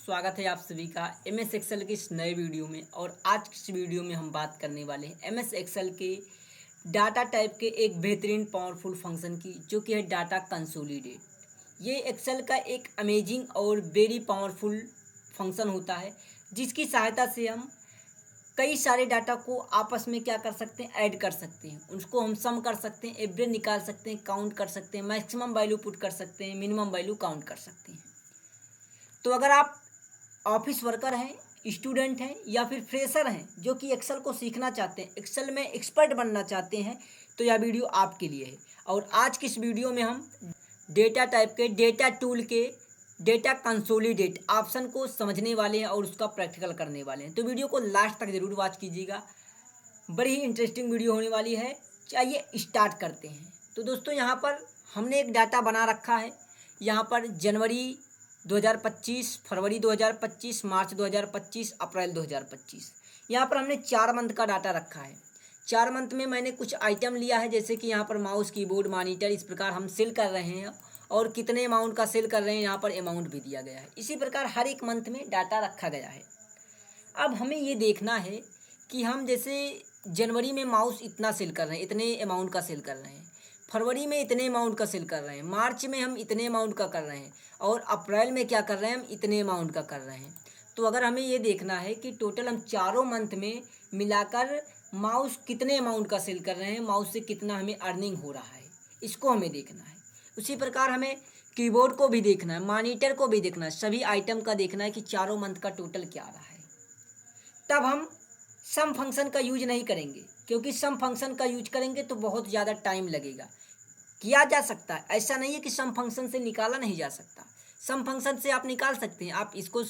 स्वागत है आप सभी का एमएस एक्सेल के इस नए वीडियो में। और आज की इस वीडियो में हम बात करने वाले हैं एमएस एक्सेल के डाटा टाइप के एक बेहतरीन पावरफुल फंक्शन की, जो कि है डाटा कंसोलिडेट। ये एक्सेल का एक अमेजिंग और वेरी पावरफुल फंक्शन होता है, जिसकी सहायता से हम कई सारे डाटा को आपस में क्या कर सकते हैं, ऐड कर सकते हैं। उसको हम सम कर सकते हैं, एवरेज निकाल सकते हैं, काउंट कर सकते हैं, मैक्सिमम वैल्यू पुट कर सकते हैं, मिनिमम वैल्यू काउंट कर सकते हैं। तो अगर आप ऑफिस वर्कर हैं, स्टूडेंट हैं या फिर फ्रेशर हैं जो कि एक्सेल को सीखना चाहते हैं, एक्सेल में एक्सपर्ट बनना चाहते हैं, तो यह वीडियो आपके लिए है। और आज की इस वीडियो में हम डेटा टाइप के डेटा टूल के डेटा कंसोलिडेट ऑप्शन को समझने वाले हैं और उसका प्रैक्टिकल करने वाले हैं। तो वीडियो को लास्ट तक ज़रूर वॉच कीजिएगा, बड़ी ही इंटरेस्टिंग वीडियो होने वाली है। चलिए स्टार्ट करते हैं। तो दोस्तों, यहाँ पर हमने एक डाटा बना रखा है। यहाँ पर जनवरी 2025, फरवरी 2025, मार्च 2025, अप्रैल 2025, यहाँ पर हमने 4 मंथ का डाटा रखा है। 4 मंथ में मैंने कुछ आइटम लिया है, जैसे कि यहाँ पर माउस, कीबोर्ड, मॉनिटर, इस प्रकार हम सेल कर रहे हैं और कितने अमाउंट का सेल कर रहे हैं, यहाँ पर अमाउंट भी दिया गया है। इसी प्रकार हर एक मंथ में डाटा रखा गया है। अब हमें ये देखना है कि हम जैसे जनवरी में माउस इतना सेल कर रहे हैं, इतने अमाउंट का सेल कर रहे हैं, फरवरी में इतने अमाउंट का सेल कर रहे हैं, मार्च में हम इतने अमाउंट का कर रहे हैं, और अप्रैल में क्या कर रहे हैं, हम इतने अमाउंट का कर रहे हैं। तो अगर हमें ये देखना है कि टोटल हम चारों मंथ में मिलाकर माउस कितने अमाउंट का सेल कर रहे हैं, माउस से कितना हमें अर्निंग हो रहा है, इसको हमें देखना है। उसी प्रकार हमें कीबोर्ड को भी देखना है, मॉनिटर को भी देखना है, सभी आइटम का देखना है कि चारों मंथ का टोटल क्या आ रहा है। तब हम सम फंक्शन का यूज नहीं करेंगे, क्योंकि सम फंक्शन का यूज करेंगे तो बहुत ज़्यादा टाइम लगेगा। किया जा सकता है, ऐसा नहीं है कि सम फंक्शन से निकाला नहीं जा सकता। सम फंक्शन से आप निकाल सकते हैं। आप इसको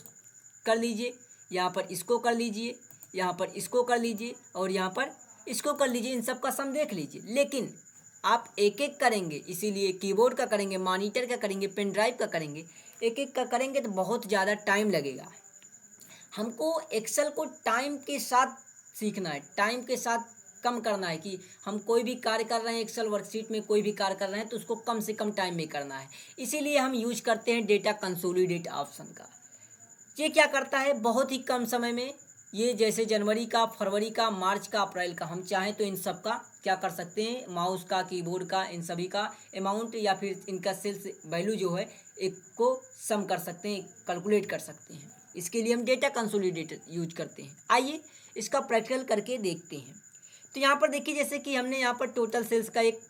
कर लीजिए, यहाँ पर इसको कर लीजिए, यहाँ पर इसको कर लीजिए और यहाँ पर इसको कर लीजिए, इन सब का सम देख लीजिए। लेकिन आप एक एक करेंगे, इसीलिए कीबोर्ड का करेंगे, मॉनिटर का करेंगे, पेन ड्राइव का करेंगे, एक एक का करेंगे तो बहुत ज़्यादा टाइम लगेगा। हमको एक्सेल को टाइम के साथ सीखना है, टाइम के साथ कम करना है। कि हम कोई भी कार्य कर रहे हैं, एक्सेल वर्कशीट में कोई भी कार्य कर रहे हैं, तो उसको कम से कम टाइम में करना है। इसीलिए हम यूज करते हैं डेटा कंसोलिडेट ऑप्शन का। ये क्या करता है, बहुत ही कम समय में, ये जैसे जनवरी का, फरवरी का, मार्च का, अप्रैल का, हम चाहें तो इन सब का क्या कर सकते हैं, माउस का, कीबोर्ड का, इन सभी का अमाउंट या फिर इनका सेल्स वैल्यू जो है एक को सम कर सकते हैं, कैलकुलेट कर सकते हैं। इसके लिए हम डेटा कंसोलिडेटर यूज करते हैं। आइए इसका प्रैक्टिकल करके देखते हैं। तो यहाँ पर देखिए, जैसे कि हमने यहाँ पर टोटल सेल्स का एक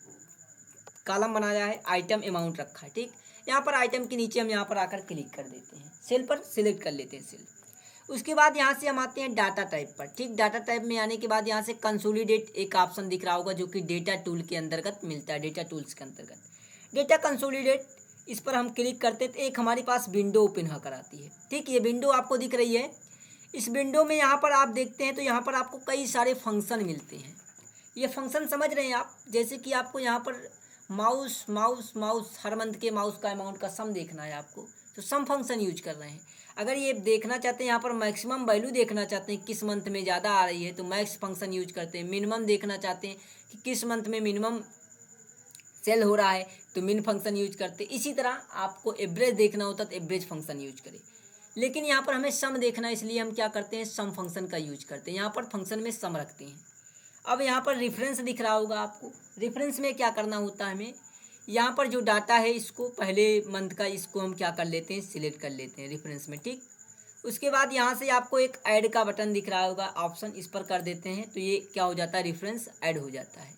कॉलम बनाया है, आइटम अमाउंट रखा है, ठीक। यहाँ पर आइटम के नीचे हम यहाँ पर आकर क्लिक कर देते हैं, सेल पर सिलेक्ट कर लेते हैं सेल। उसके बाद यहाँ से हम आते हैं डाटा टाइप पर, ठीक। डाटा टाइप में आने के बाद यहाँ से कंसोलिडेट एक ऑप्शन दिख रहा होगा, जो कि डेटा टूल के अंतर्गत मिलता है, डेटा टूल्स के अंतर्गत डेटा कंसोलिडेट। इस पर हम क्लिक करते तो एक हमारे पास विंडो ओपन होकर आती है, ठीक। ये विंडो आपको दिख रही है। इस विंडो में यहाँ पर आप देखते हैं तो यहाँ पर आपको कई सारे फंक्शन मिलते हैं। ये फंक्शन समझ रहे हैं आप, जैसे कि आपको यहाँ पर माउस माउस माउस हर मंथ के माउस का अमाउंट का सम देखना है आपको, तो सम फंक्शन यूज कर रहे हैं। अगर ये देखना चाहते हैं, यहाँ पर मैक्सिमम वैल्यू देखना चाहते हैं, किस मंथ में ज़्यादा आ रही है, तो मैक्स फंक्शन यूज करते हैं। मिनिमम देखना चाहते हैं कि किस मंथ में मिनिमम सेल हो रहा है, तो मिन फंक्शन यूज करते हैं। इसी तरह आपको एवरेज देखना होता तो एवरेज फंक्शन यूज करें। लेकिन यहाँ पर हमें सम देखना है, इसलिए हम क्या करते हैं, सम फंक्शन का यूज करते हैं। यहाँ पर फंक्शन में सम रखते हैं। अब यहाँ पर रेफरेंस दिख रहा होगा आपको। रेफरेंस में क्या करना होता है हमें, यहाँ पर जो डाटा है इसको पहले मंथ का, इसको हम क्या कर लेते हैं, सिलेक्ट कर लेते हैं रेफरेंस में, ठीक। उसके बाद यहाँ से आपको एक ऐड का बटन दिख रहा होगा ऑप्शन, इस पर कर देते हैं तो ये क्या हो जाता है, रेफरेंस ऐड हो जाता है।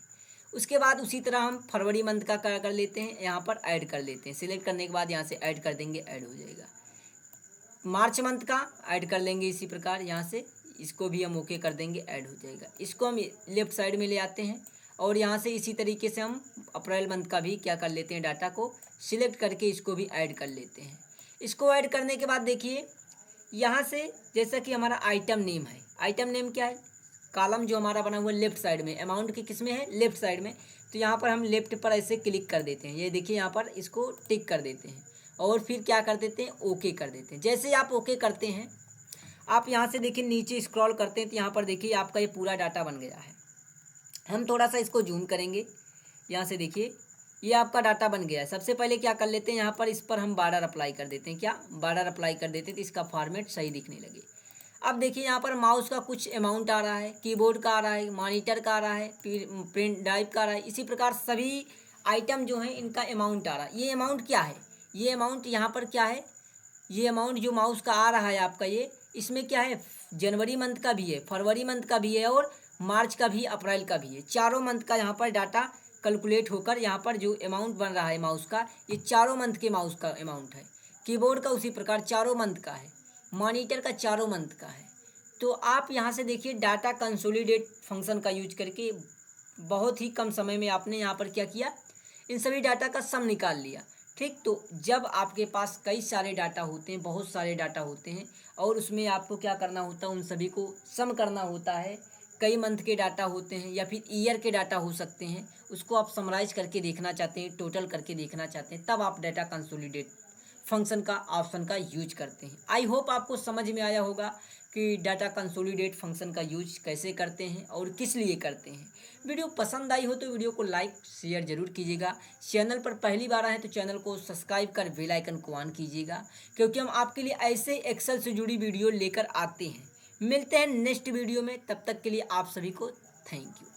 उसके बाद उसी तरह हम फरवरी मंथ का क्या कर लेते हैं, यहाँ पर ऐड कर लेते हैं। सिलेक्ट करने के बाद यहाँ से ऐड कर देंगे, ऐड हो जाएगा। मार्च मंथ का ऐड कर लेंगे, इसी प्रकार यहाँ से इसको भी हम ओके कर देंगे, ऐड हो जाएगा। इसको हम लेफ्ट साइड में ले आते हैं और यहाँ से इसी तरीके से हम अप्रैल मंथ का भी क्या कर लेते हैं, डाटा को सिलेक्ट करके इसको भी ऐड कर लेते हैं। इसको ऐड करने के बाद देखिए यहाँ से, जैसा कि हमारा आइटम नेम है, आइटम नेम क्या है, कॉलम जो हमारा बना हुआ है लेफ्ट साइड में, अमाउंट के किस में है, लेफ्ट साइड में। तो यहाँ पर हम लेफ्ट पर ऐसे क्लिक कर देते हैं, ये देखिए यहाँ पर इसको टिक कर देते हैं और फिर क्या कर देते हैं, ओके कर देते हैं। जैसे आप ओके करते हैं, आप यहाँ से देखिए नीचे स्क्रॉल करते हैं तो यहाँ पर देखिए आपका ये पूरा डाटा बन गया है। हम थोड़ा सा इसको जूम करेंगे, यहाँ से देखिए ये आपका डाटा बन गया है। सबसे पहले क्या कर लेते हैं, यहाँ पर इस पर हम बॉर्डर अप्लाई कर देते हैं। क्या बॉर्डर अप्लाई कर देते हैं तो इसका फॉर्मेट सही दिखने लगे। अब देखिए यहाँ पर माउस का कुछ अमाउंट आ रहा है, कीबोर्ड का आ रहा है, मॉनिटर का आ रहा है, प्रिंट ड्राइव का आ रहा है। इसी प्रकार सभी आइटम जो हैं इनका अमाउंट आ रहा है। ये अमाउंट क्या है, ये अमाउंट यहाँ पर क्या है, ये अमाउंट जो माउस का आ रहा है आपका, ये इसमें क्या है, जनवरी मंथ का भी है, फरवरी मंथ का भी है और मार्च का भी, अप्रैल का भी है। चारों मंथ का यहाँ पर डाटा कैलकुलेट होकर यहाँ पर जो अमाउंट बन रहा है माउस का, ये चारों मंथ के माउस का अमाउंट है। कीबोर्ड का उसी प्रकार चारों मंथ का है, मॉनिटर का चारों मंथ का है। तो आप यहाँ से देखिए डाटा कंसोलिडेट फंक्शन का यूज करके बहुत ही कम समय में आपने यहाँ पर क्या किया, इन सभी डाटा का सम निकाल लिया। ठीक, तो जब आपके पास कई सारे डाटा होते हैं, बहुत सारे डाटा होते हैं और उसमें आपको क्या करना होता है, उन सभी को सम करना होता है। कई मंथ के डाटा होते हैं या फिर ईयर के डाटा हो सकते हैं, उसको आप समराइज करके देखना चाहते हैं, टोटल करके देखना चाहते हैं, तब आप डाटा कंसोलिडेट फंक्शन का ऑप्शन का यूज करते हैं। आई होप आपको समझ में आया होगा कि डाटा कंसोलिडेट फंक्शन का यूज कैसे करते हैं और किस लिए करते हैं। वीडियो पसंद आई हो तो वीडियो को लाइक शेयर जरूर कीजिएगा। चैनल पर पहली बार आए तो चैनल को सब्सक्राइब कर बेल आइकन को ऑन कीजिएगा, क्योंकि हम आपके लिए ऐसे एक्सेल से जुड़ी वीडियो लेकर आते हैं। मिलते हैं नेक्स्ट वीडियो में, तब तक के लिए आप सभी को थैंक यू।